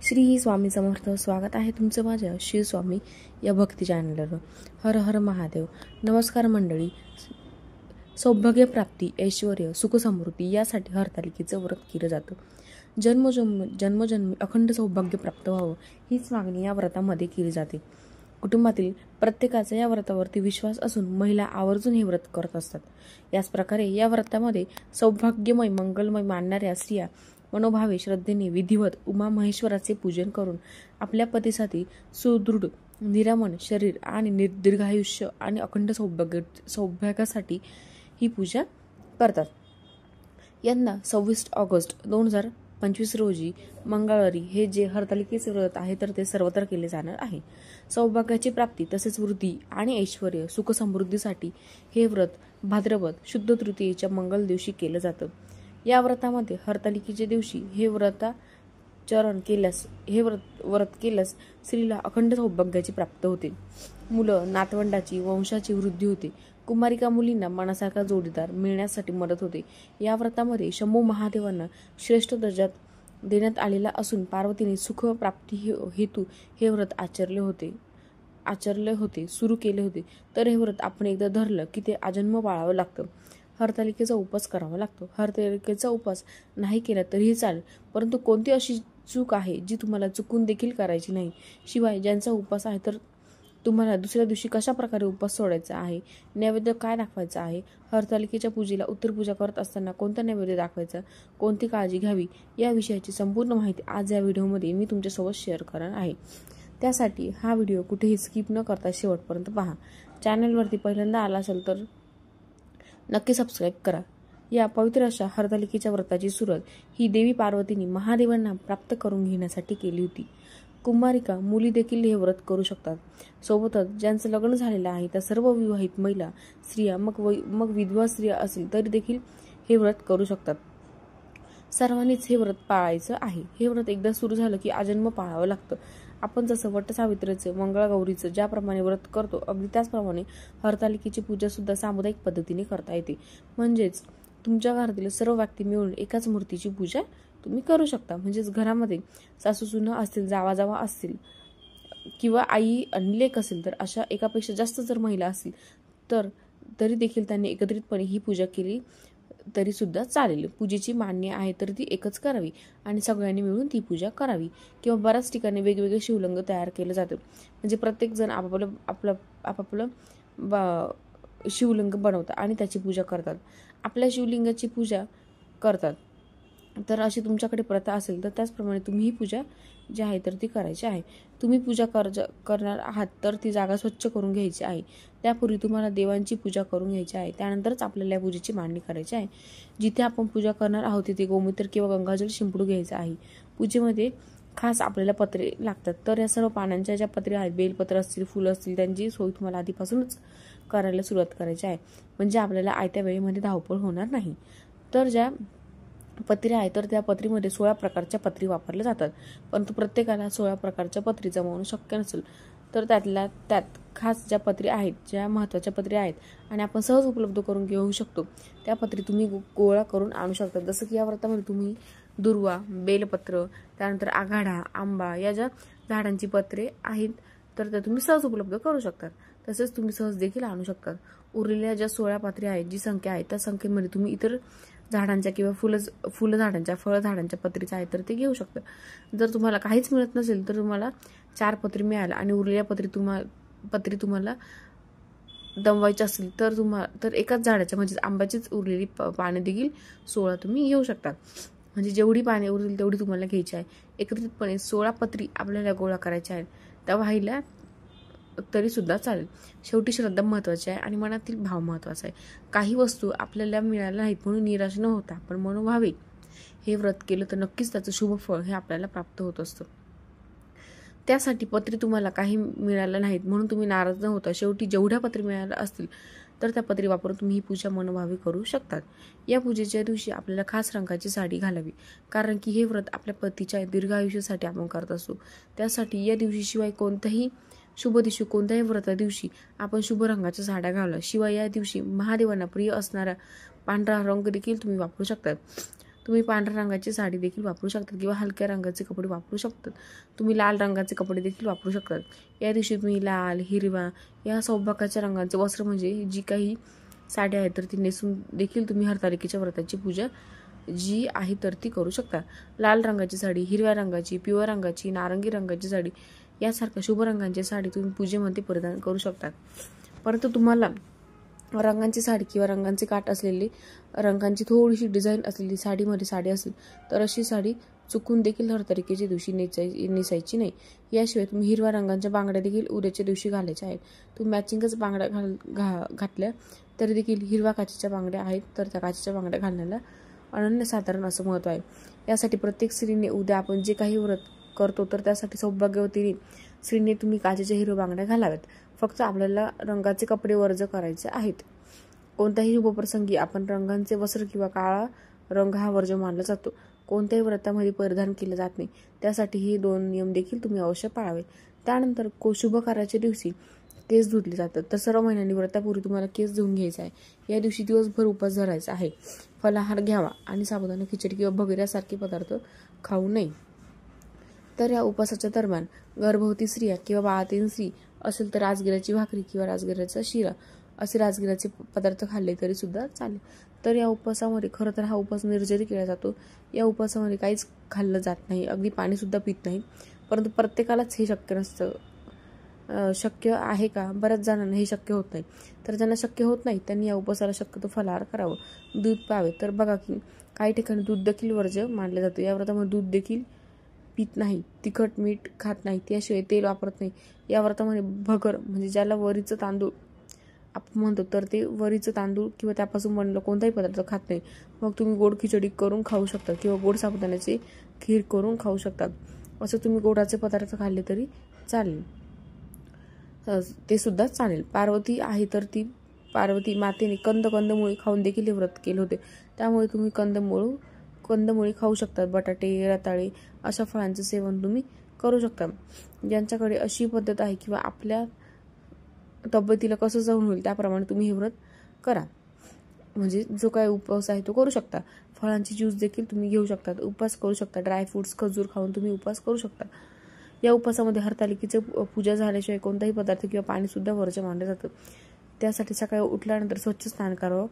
श्री स्वामी समर्थ. स्वागत आहे तुमचं माझ्या श्री स्वामी या भक्ती चॅनलवर. हर हर महादेव. नमस्कार मंडळी. सौभाग्य प्राप्ती, ऐश्वर्य, सुखसमृद्धी यासाठी हरतालिकेचं व्रत केलं जातं. जन्मोजन्मी अखंड सौभाग्य प्राप्त व्हावं हीच मागणी या व्रतामध्ये केली जाते. कुटुंबातील प्रत्येकाचा या व्रतावरती विश्वास असून महिला आवर्जून हे व्रत करत असतात. याच प्रकारे या व्रतामध्ये सौभाग्यमय मंगलमय मानणाऱ्या स्त्रिया मनोभावे श्रद्धेने विधिवत उमा महेश्वराचे पूजन करून आपल्या पतीसाठी सुदृढ निरामन शरीर आणि दीर्घायुष्य आणि अखंड सौभाग्यासाठी ही पूजा करतात. यंदा 26 ऑगस्ट 2025 रोजी मंगळवारी हे जे हरतालिकेचे व्रत आहे तर ते सर्वत्र केले जाणार आहे. सौभाग्याची प्राप्ती तसेच वृद्धी आणि ऐश्वर्य सुखसमृद्धीसाठी हे व्रत भाद्रपद शुद्ध तृतीयेच्या मंगल दिवशी केलं जातं. या व्रतामध्ये हरतालिकेच्या दिवशी हे व्रत केल्यास स्त्रीला अखंड सौभाग्याची प्राप्त होते. मुलं नातवंडाची वंशाची वृद्धी होते. कुमारिका मुलींना मनासारखा जोडीदार मिळण्यासाठी मदत होते. या व्रतामध्ये शंभू महादेवांना श्रेष्ठ दर्जा देण्यात आलेला असून पार्वतीने सुख प्राप्ती हेतू हे व्रत आचरले होते सुरू केले होते. तर हे व्रत आपण एकदा धरलं की ते आजन्म पाळावं लागतं. हरतालिकेचा उपास करावा लागतो. हरतालिकेचा उपास नाही केला तरीही चालेल, परंतु कोणती अशी चूक आहे जी तुम्हाला चुकून देखील करायची नाही. शिवाय ज्यांचा उपास आहे तर तुम्हाला दुसऱ्या दिवशी कशा प्रकारे उपास सोडायचा आहे, नैवेद्य काय दाखवायचा आहे, हरतालिकेच्या पूजेला उत्तर पूजा करत असताना कोणता नैवेद्य दाखवायचा, कोणती काळजी घ्यावी या विषयाची संपूर्ण माहिती आज या व्हिडिओमध्ये मी तुमच्यासोबत शेअर करणार आहे. त्यासाठी हा व्हिडिओ कुठेही स्किप न करता शेवटपर्यंत पहा. चॅनलवरती पहिल्यांदा आला असेल तर नक्की सबस्क्राईब करा. या पवित्र अशा हरतालिकेच्या व्रताची सुरुवात ही देवी पार्वतीने महादेवांना प्राप्त करून घेण्यासाठी केली होती. कुमारिका मुली देखील हे व्रत करू शकतात. सोबतच ज्यांचं लग्न झालेलं आहे त्या सर्व विवाहित महिला स्त्रिया मग विधवा स्त्रिया असेल तरी देखील हे व्रत करू शकतात. सर्वांनीच हे व्रत पाळायचं आहे. हे व्रत एकदा सुरू झालं की आजन्म पाळावं लागतं. आपण जसं वटसावित्रीचं मंगळागौरीचं ज्याप्रमाणे व्रत करतो अगदी त्याचप्रमाणे हरतालिकेची पूजा सुद्धा सामुदायिक पद्धतीने करता येते. म्हणजेच तुमच्या घरातील सर्व व्यक्ती मिळून एकाच मूर्तीची पूजा तुम्ही करू शकता. म्हणजेच घरामध्ये सासू सुना असतील, जावा असतील किंवा आई आणि लेक असेल तर अशा एकापेक्षा जास्त जर महिला असतील तर तरी देखील त्यांनी एकत्रितपणे ही पूजा केली तरी सुद्धा चालेल. पूजेची मान्य आहे तर ती एकच करावी आणि सगळ्यांनी मिळून ती पूजा करावी. किंवा बऱ्याच ठिकाणी वेगवेगळे शिवलिंग तयार केलं जातं. म्हणजे प्रत्येक जण आपापलं शिवलिंग बनवतात आणि त्याची पूजा करतात. आपल्या शिवलिंगाची पूजा करतात. तर अशी तुमच्याकडे प्रथा असेल तर त्याचप्रमाणे तुम्ही ही पूजा जी आहे तर ती करायची आहे. तुम्ही पूजा करणार आहात तर ती जागा स्वच्छ करून घ्यायची आहे. त्यापूर्वी तुम्हाला देवांची पूजा करून घ्यायची आहे. त्यानंतरच आपल्याला या पूजेची मांडणी करायची आहे. जिथे आपण पूजा करणार आहोत तिथे गोमूत्र किंवा गंगाजल शिंपडू घ्यायचं आहे. पूजेमध्ये खास आपल्याला पत्रे लागतात. तर या सर्व पानांच्या ज्या पत्रे आहेत, बेलपत्र असतील, फुलं असतील, त्यांची सोय तुम्हाला आधीपासूनच करायला सुरुवात करायची आहे. म्हणजे आपल्याला आयत्या वेळेमध्ये धावपळ होणार नाही. तर ज्या पत्री आहे तर त्या पत्रीमध्ये 16 प्रकारच्या पत्री वापरल्या जातात. परंतु प्रत्येकाला 16 प्रकारच्या पत्री जमवणं शक्य नसेल तर त्यात खास ज्या पत्री आहेत, ज्या महत्त्वाच्या पत्री आहेत आणि आपण सहज उपलब्ध करून घेऊ शकतो त्या पत्री तुम्ही गोळा करून आणू शकता. जसं की या व्रतामध्ये तुम्ही दुर्वा, बेलपत्र, त्यानंतर आघाडा, आंबा या ज्या झाडांची पत्रे आहेत तर त्या तुम्ही सहज उपलब्ध करू शकतात. तसेच तुम्ही सहज देखील आणू शकतात. उरलेल्या ज्या 16 पत्रे आहेत, जी संख्या आहे त्या संख्येमध्ये तुम्ही इतर झाडांच्या किंवा फुलं झाडांच्या, फळ झाडांच्या पत्रीचं आहे तर ते घेऊ शकता. जर तुम्हाला काहीच मिळत नसेल तर तुम्हाला 4 पत्री मिळाल आणि उरलेल्या पत्री तुम्हाला दमवायची असेल तर एकाच झाडाच्या म्हणजे आंब्याचीच उरलेली पाने देखील 16 तुम्ही घेऊ शकता. म्हणजे जेवढी पाने उरतील तेवढी तुम्हाला घ्यायची आहे. एकत्रितपणे 16 पत्री आपल्याला गोळा करायच्या आहेत. त्या वाहिल्या तरी सुद्धा चालेल. शेवटी श्रद्धा महत्त्वाची आहे आणि मनातील भाव महत्त्वाचा आहे. काही वस्तू आपल्याला मिळाल्या नाहीत म्हणून निराश न होता आपण मनोभावे हे व्रत केलं तर नक्कीच त्याचं शुभ फळ हे आपल्याला प्राप्त होत असतं. त्यासाठी पत्री तुम्हाला काही मिळालं नाहीत म्हणून तुम्ही नाराज न होता शेवटी जेवढ्या पत्री मिळाल्या असतील तर त्या पत्री वापरून तुम्ही ही पूजा मनोभावे करू शकतात. या पूजेच्या दिवशी आपल्याला खास रंगाची साडी घालावी, कारण की हे व्रत आपल्या पतीच्या दीर्घायुष्यासाठी आपण करत असतो. त्यासाठी या दिवशी शिवाय कोणत्याही शुभ दिवशी कोणत्याही व्रता दिवशी आपण शुभ रंगाच्या साड्या घाला. शिवाय या दिवशी महादेवांना प्रिय असणारा पांढरा रंग देखील तुम्ही वापरू शकतात. तुम्ही पांढऱ्या रंगाची साडी देखील वापरू शकता किंवा हलक्या रंगाचे कपडे वापरू शकतात. तुम्ही लाल रंगाचे कपडे देखील वापरू शकतात. या दिवशी तुम्ही लाल, हिरवा या सौभाग्याच्या रंगाचे वस्त्र म्हणजे जी काही साडी आहे तर ती नेसून देखील तुम्ही हरतालिकेच्या व्रताची पूजा जी आहे तर ती करू शकता. लाल रंगाची साडी, हिरव्या रंगाची, पिवळ्या रंगाची, नारंगी रंगाची साडी यासारख्या शुभ रंगांची साडी तुम्ही पूजेमध्ये परिधान करू शकता. परंतु तुम्हाला रंगांची साडी किंवा रंगांचे काठ असलेली, रंगांची थोडीशी डिझाईन असलेली साडीमध्ये साडी असेल तर अशी साडी चुकून देखील हरतालिकेच्या दिवशी नेसायची नाही. याशिवाय तुम्ही हिरव्या रंगाच्या बांगड्या देखील उद्याच्या दिवशी घालायच्या आहेत. तुम्ही मॅचिंगच बांगड्या घातल्या तरी देखील हिरव्या काचेच्या बांगड्या आहेत तर त्या काचेच्या बांगड्या घालण्याला अनन्यसाधारण असं महत्त्व आहे. यासाठी प्रत्येक स्त्रीने उद्या आपण जे काही व्रत करतो तर त्यासाठी सौभाग्यवतीने स्त्रीने तुम्ही काचेच्या हिरव्या बांगड्या घालाव्यात. फक्त आपल्याला रंगाचे कपडे वर्ज करायचे आहेत. कोणत्याही शुभप्रसंगी आपण रंगांचे वस्त्र किंवा काळा रंग हा वर्ज मानला जातो. कोणत्याही व्रतामध्ये परिधान केले जात नाही. त्यासाठी हे 2 नियम देखील तुम्ही अवश्य पाळावे. त्यानंतर शुभ कार्याच्या दिवसी केस धुतले जातात. तर सर्व महिन्यांनी व्रतापूर्वी तुम्हाला केस धुवून घ्यायचा आहे. या दिवशी दिवसभर उपवास धरायचा आहे. फलाहार घ्यावा आणि साबुदाणा खिचडी किंवा भगऱ्यासारखे पदार्थ खाऊ नये. तर या उपवासाच्या दरम्यान गर्भवती स्त्रिया किंवा बाळातीन स्त्री असेल तर राजगिराची भाकरी किंवा राजगिराचा शिरा असे राजगिराचे पदार्थ खाल्ले तरी सुद्धा चालेल. तर या उपवासामध्ये खरं तर हा उपवास निर्जरी केला जातो. या उपवासामध्ये काहीच खाल्लं जात नाही, अगदी पाणी सुद्धा पित नाही. परंतु प्रत्येकालाच हे शक्य नसतं. शक्य आहे का? बऱ्याच जणांना हे शक्य होत नाही. तर ज्यांना शक्य होत नाही त्यांनी या उपवासाला शक्यतो फलाहार करावं, दूध प्यावे. तर बघा की काही ठिकाणी दूध देखील वर्ज्य मानले जातं. या व्रतामध्ये दूध देखील पित नाही, तिखट मीठ खात नाही, त्याशिवाय तेल वापरत नाही. या व्रतामध्ये भगर म्हणजे ज्याला वरीचं तांदूळ आपण म्हणतो तर ते वरीचं तांदूळ किंवा त्यापासून बनलेला कोणताही पदार्थ खात नाही. मग तुम्ही गोड खिचडी करून खाऊ शकता किंवा गोड साबुदाण्याची खीर करून खाऊ शकता. असं तुम्ही गोडाचे पदार्थ खाल्ले तरी चालेल, ते सुद्धा चालेल. पार्वती आहे तर ती पार्वती मातेने कंदमुळे खाऊन देखील हे व्रत केले होते. त्यामुळे तुम्ही कंदमुळे खाऊ शकतात. बटाटे, रताळे अशा फळांचे सेवन तुम्ही करू शकता. ज्यांच्याकडे अशी पद्धत आहे किंवा आपल्या तब्येतीला कसं सहन होईल त्याप्रमाणे तुम्ही हे व्रत करा. म्हणजे जो काय उपवास आहे तो करू शकता. फळांची ज्यूस देखील तुम्ही घेऊ शकता, उपवास करू शकता. ड्रायफ्रुट्स, खजूर खाऊन तुम्ही उपवास करू शकता. या उपवासामध्ये हरतालिकेची पूजा झाल्याशिवाय कोणताही पदार्थ किंवा पाणी सुद्धा वर्ज्य मानले जातं. त्यासाठी सकाळी उठल्यानंतर स्वच्छ स्नान करावं,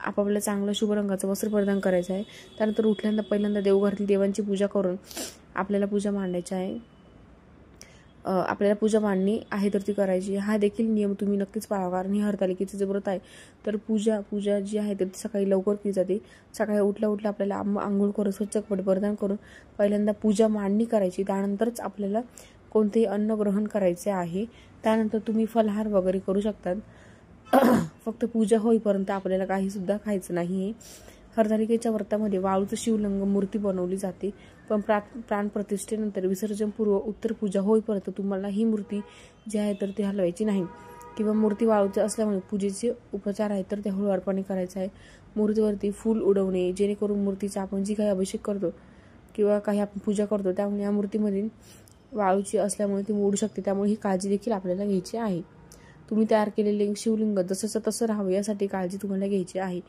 आपापल्या चांगलं शुभ रंगाचं वस्त्र परिधान करायचं आहे. त्यानंतर उठल्यानंतर पहिल्यांदा देवघरातील देवांची पूजा करून आपल्याला पूजा मांडायची आहे. आपल्याला पूजा मांडणी आहे तर ती करायची. हा देखील नियम तुम्ही नक्कीच पाळावा, कारण ही हरतालिकेचं जे व्रत आहे तर पूजा जी आहे तर ती सकाळी लवकर केली जाते. सकाळी उठल्या आपल्याला आंघोळ करून स्वच्छ कपडे परिधान करून पहिल्यांदा पूजा मांडणी करायची. त्यानंतरच आपल्याला कोणतेही अन्न ग्रहण करायचे आहे. त्यानंतर तुम्ही फलाहार वगैरे करू शकतात. फक्त पूजा होईपर्यंत आपल्याला काही सुद्धा खायचं नाही. हरतालिकेच्या व्रतामध्ये वाळूचं शिवलिंग मूर्ती बनवली जाते, पण प्राणप्रतिष्ठेनंतर विसर्जनपूर्व उत्तर पूजा होईपर्यंत तुम्हाला ही मूर्ती जी आहे तर ती हलवायची नाही. किंवा मूर्ती वाळूची असल्यामुळे पूजेचे उपचार आहेत तर ते हळूवारपणे करायचे आहे. मूर्तीवरती फूल उडवणे, जेणेकरून मूर्तीचा आपण जी काही अभिषेक करतो किंवा काही आपण पूजा करतो त्यामुळे या मूर्तीमध्ये वाळूची असल्यामुळे ती मोडू शकते. त्यामुळे ही काळजी देखील आपल्याला घ्यायची आहे. तुम्ही तयार केलेले शिवलिंग जसंच तसं राहावं यासाठी काळजी तुम्हाला घ्यायची आहे.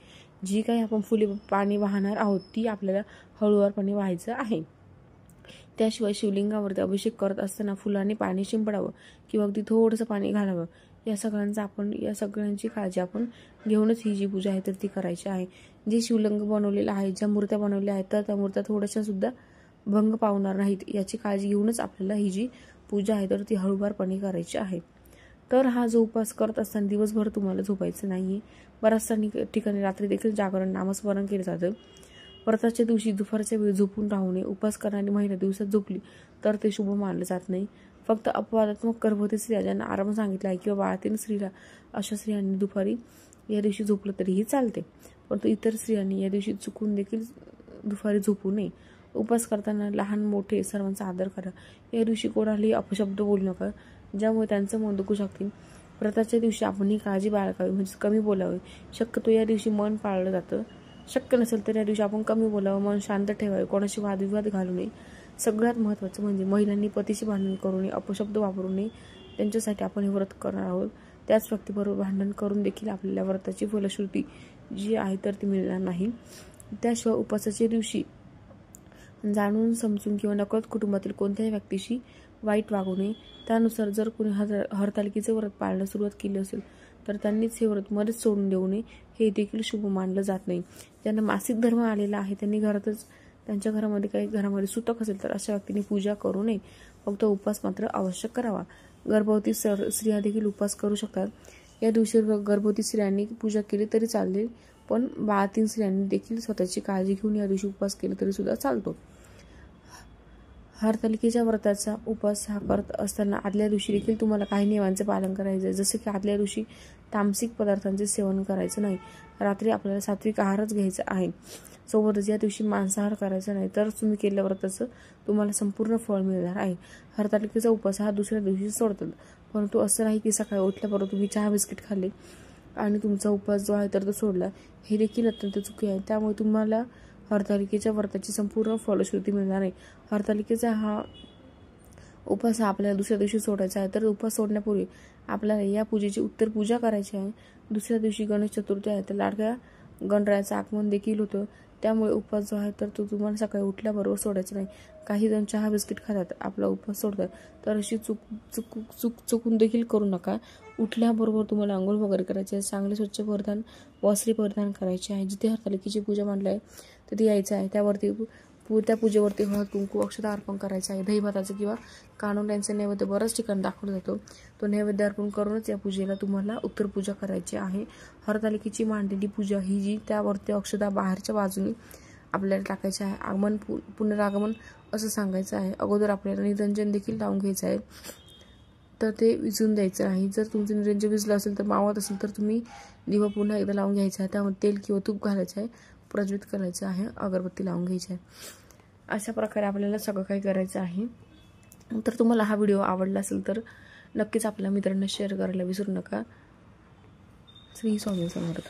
जी काही आपण फुले पाणी वाहणार आहोत ती आपल्याला हळूवारपणे व्हायचं आहे. त्याशिवाय शिवलिंगावरती अभिषेक करत असताना फुलांनी पाणी शिंपडावं किंवा अगदी थोडंसं पाणी घालावं. या सगळ्यांची काळजी आपण घेऊनच ही जी पूजा आहे तर ती करायची आहे. जे शिवलिंग बनवलेलं आहे, ज्या मूर्त्या बनवल्या आहेत तर त्या मूर्त्या थोड्याशा सुद्धा भंग पावणार नाहीत याची काळजी घेऊनच आपल्याला ही जी पूजा आहे तर ती हळूवारपणे करायची आहे. तर हा जो उपवास करत असताना दिवसभर तुम्हाला झोपायचं नाही. बऱ्याचशा ठिकाणी रात्री देखील जागरण, नामस्मरण केलं जातं. व्रताच्या दिवशी दुपारच्या वेळी झोपून राहू नये. उपवास करणारी महिला दिवसात झोपली तर ते शुभ मानलं जात नाही. फक्त अपवादात्मक गर्भवती स्त्रिया ज्यांना आराम सांगितला आहे किंवा बाळातीन स्त्रीला अशा स्त्रियांनी दुपारी या दिवशी झोपलं तरीही चालते. परंतु इतर स्त्रियांनी या दिवशी चुकून देखील दुपारी झोपू नये. उपवास करताना लहान मोठे सर्वांचा आदर करा. या दिवशी कोणालाही अपशब्द बोलू नका, ज्यामुळे त्यांचं मन दुखू शकते. व्रताच्या दिवशी आपण ही काळजी बाळगावी, म्हणजे कमी बोलावे. शक्यतो या दिवशी मन पाळलं जातं. शक्य नसेल तर या दिवशी आपण कमी बोलावं, मन शांत ठेवावे, कोणाशी वादविवाद घालू नये. सगळ्यात महत्त्वाचं म्हणजे महिलांनी पतीशी भांडण करू नये, अपशब्द वापरू नये. त्यांच्यासाठी आपण हे व्रत करणार आहोत. त्याच व्यक्तीबरोबर भांडण करून देखील आपल्याला व्रताची फलश्रुती जी आहे तर ती मिळणार नाही. त्याशिवाय उपवासाच्या दिवशी जाणून समजून किंवा नकळत कुटुंबातील कोणत्याही व्यक्तीशी वाईट वागू नये. त्यानुसार जर कोणी हरतालिकेचे व्रत पाळण्यास सुरुवात केली असेल तर त्यांनीच हे व्रत मध्येच सोडून देऊ नये. हे देखील शुभ मानलं जात नाही. ज्यांना मासिक धर्म आलेला आहे त्यांनी त्यांच्या घरामध्ये काही घरामध्ये सुतक असेल तर अशा व्यक्तींनी पूजा करू नये. फक्त उपवास मात्र अवश्य करावा. गर्भवती स्त्रिया देखील उपवास करू शकतात. या दिवशी गर्भवती स्त्रियांनी पूजा केली तरी चालेल, पण बाळातीन स्त्रियांनी देखील स्वतःची काळजी घेऊन या दिवशी उपवास केला तरी सुद्धा चालतो. हरतालिकेच्या व्रताचा उपवास हा करत असताना आदल्या दिवशी देखील तुम्हाला काही नियमांचे पालन करायचे आहे. जसे की आदल्या दिवशी तामसिक पदार्थांचे सेवन करायचं नाही. रात्री आपल्याला सात्विक आहारच घ्यायचा आहे. सोबतच या दिवशी मांसाहार करायचा नाही. तर तुम्ही केलेल्या व्रताचं तुम्हाला संपूर्ण फळ मिळणार आहे. हरतालिकेचा उपवास हा दुसऱ्या दिवशी सोडतात, परंतु असं नाही की सकाळी उठल्याबरोबर तुम्ही चहा बिस्किट खाल्ले आणि तुमचा उपवास जो आहे तर तो सोडला. हे देखील अत्यंत चुकी आहे. त्यामुळे तुम्हाला हरतालिकेच्या व्रताची संपूर्ण फलश्रुती मिळणार आहे. हरतालिकेचा हा उपवास आपल्याला दुसऱ्या दिवशी सोडायचा आहे. तर उपवास सोडण्यापूर्वी आपल्याला या पूजेची उत्तर पूजा करायची आहे. दुसऱ्या दिवशी गणेश चतुर्थी आहे, तर लाडक्या गणरायाचं आगमन देखील होतं. त्यामुळे उपवास जो आहे तर तो तुम्हाला सकाळी उठल्याबरोबर सोडायचा नाही. काही जण चहा बिस्किट खातात, आपला उपवास सोडतात, तर अशी चुकून देखील करू नका. उठल्याबरोबर तुम्हाला आंघोळ वगैरे करायची आहे, चांगले स्वच्छ परिधान वस्त्रे परिधान करायचे आहे. जिथे हरतालिकेची पूजा मांडली आहे तिथे यायचं आहे. त्या पूजेवरती हळद कुंकू अक्षता अर्पण करायचं आहे. दहीभाताचं किंवा कानोल्यांचं नैवेद्य बऱ्याच ठिकाणी दाखवला जातो. तो नैवेद्य अर्पण करूनच या पूजेला तुम्हाला उत्तर पूजा करायची आहे. हरतालिकेची मांडलेली पूजा ही जी त्यावरती अक्षता बाहेरच्या बाजूने आपल्याला टाकायची आहे. आगमन पुनरागमन असं सांगायचं आहे. अगोदर आपल्याला निरंजन देखील लावून घ्यायचं आहे, तर ते विझून द्यायचं नाही. जर तुमचं निरंजन विझलं असेल तर मावत असेल तर तुम्ही दिवा पुन्हा एकदा लावून घ्यायचा आहे. त्यामध्ये तेल किंवा तूप घालायचं आहे, प्रज्वलित करायचं आहे, अगरबत्ती लावून घ्यायची आहे. अशा प्रकारे आपल्याला सगळं काही करायचं आहे. तर तुम्हाला हा व्हिडिओ आवडला असेल तर नक्कीच आपल्या मित्रांना शेअर करायला विसरू नका. श्री स्वामी समर्थ.